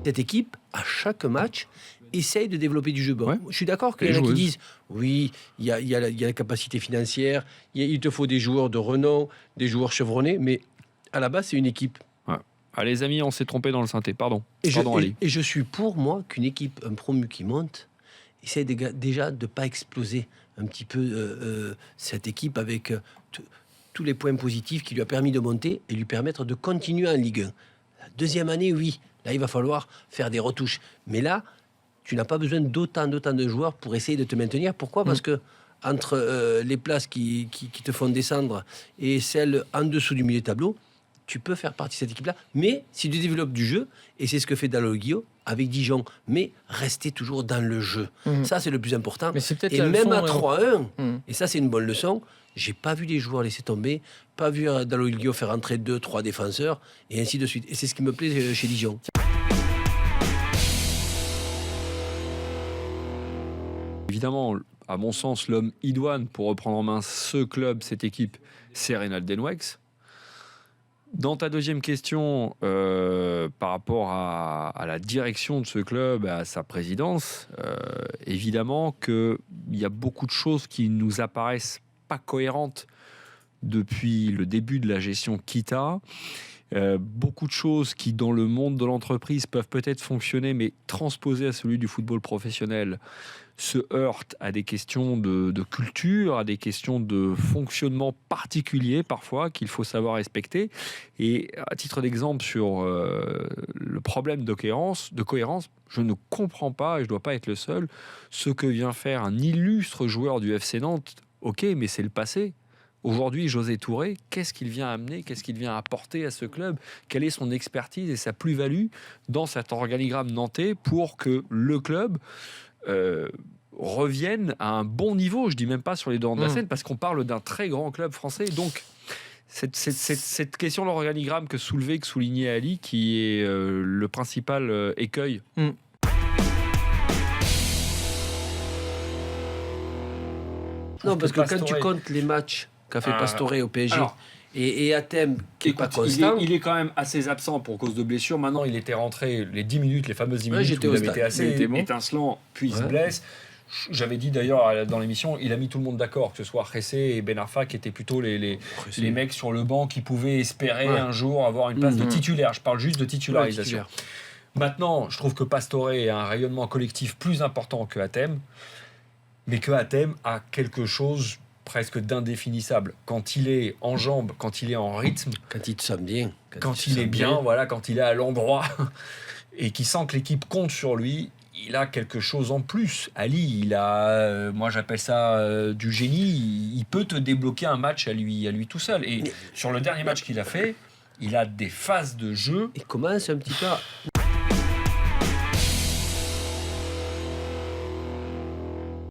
Cette équipe, à chaque match, essaye de développer du jeu. Bon, Ouais. je suis d'accord qu'il y en a qui disent oui, il y a la capacité financière, il te faut des joueurs de renom, des joueurs chevronnés, mais à la base, c'est une équipe. Ouais. Ah, les amis, on s'est trompé dans le synthé. Pardon. Et Ali. je suis pour, moi, qu'une équipe, un promu qui monte, essaie déjà de ne pas exploser un petit peu cette équipe avec tous les points positifs qui lui a permis de monter et lui permettre de continuer en Ligue 1. La deuxième année, oui, là, il va falloir faire des retouches. Mais là, tu n'as pas besoin d'autant de joueurs pour essayer de te maintenir. Pourquoi ? Parce que entre les places qui te font descendre et celles en dessous du milieu de tableau, tu peux faire partie de cette équipe-là. Mais si tu développes du jeu, et c'est ce que fait Dalloglio avec Dijon, mais rester toujours dans le jeu. Ça, c'est le plus important. Mais c'est peut-être et la même leçon, à 3-1, et ça, c'est une bonne leçon, j'ai pas vu les joueurs laisser tomber, pas vu Dalloglio faire entrer 2-3 défenseurs, et ainsi de suite. Et c'est ce qui me plaît chez Dijon. Évidemment, à mon sens, l'homme idoine pour reprendre en main ce club, cette équipe, c'est Reynald Denwex. Dans ta deuxième question, par rapport à la direction de ce club, à sa présidence, évidemment qu'il y a beaucoup de choses qui nous apparaissent pas cohérentes depuis le début de la gestion Kita. Beaucoup de choses qui, dans le monde de l'entreprise, peuvent peut-être fonctionner, mais transposées à celui du football professionnel, se heurtent à des questions de culture, à des questions de fonctionnement particulier parfois qu'il faut savoir respecter. Et à titre d'exemple sur le problème de cohérence, je ne comprends pas, et je ne dois pas être le seul, ce que vient faire un illustre joueur du FC Nantes. Ok, mais c'est le passé. Aujourd'hui, José Touré, qu'est-ce qu'il vient amener, qu'est-ce qu'il vient apporter à ce club ? Quelle est son expertise et sa plus-value dans cet organigramme nantais pour que le club revienne à un bon niveau ? Je ne dis même pas sur les devants de la scène, parce qu'on parle d'un très grand club français. Donc, cette question de l'organigramme que soulignait Ali, qui est le principal écueil. Non, parce que quand tu comptes les matchs qu'a fait Pastore au PSG et Hatem qui n'est pas constant... Il est quand même assez absent pour cause de blessure. Maintenant, il était rentré les 10 minutes, les fameuses 10 minutes où il avait été assez étincelant, puis il se blesse. J'avais dit d'ailleurs dans l'émission, il a mis tout le monde d'accord, que ce soit Ressé et Ben Arfa, qui étaient plutôt les mecs sur le banc qui pouvaient espérer un jour avoir une place de titulaire. Je parle juste de titularisation. Maintenant, je trouve que Pastore a un rayonnement collectif plus important que Hatem, mais que Hatem a quelque chose presque d'indéfinissable. Quand il est en jambes, quand il est en rythme, quand il te sent bien, quand il est bien, voilà, quand il est à l'endroit et qu'il sent que l'équipe compte sur lui, il a quelque chose en plus. Ali, il a, moi j'appelle ça du génie. Il peut te débloquer un match à lui tout seul. Et sur le dernier match qu'il a fait, il a des phases de jeu. Il commence un petit peu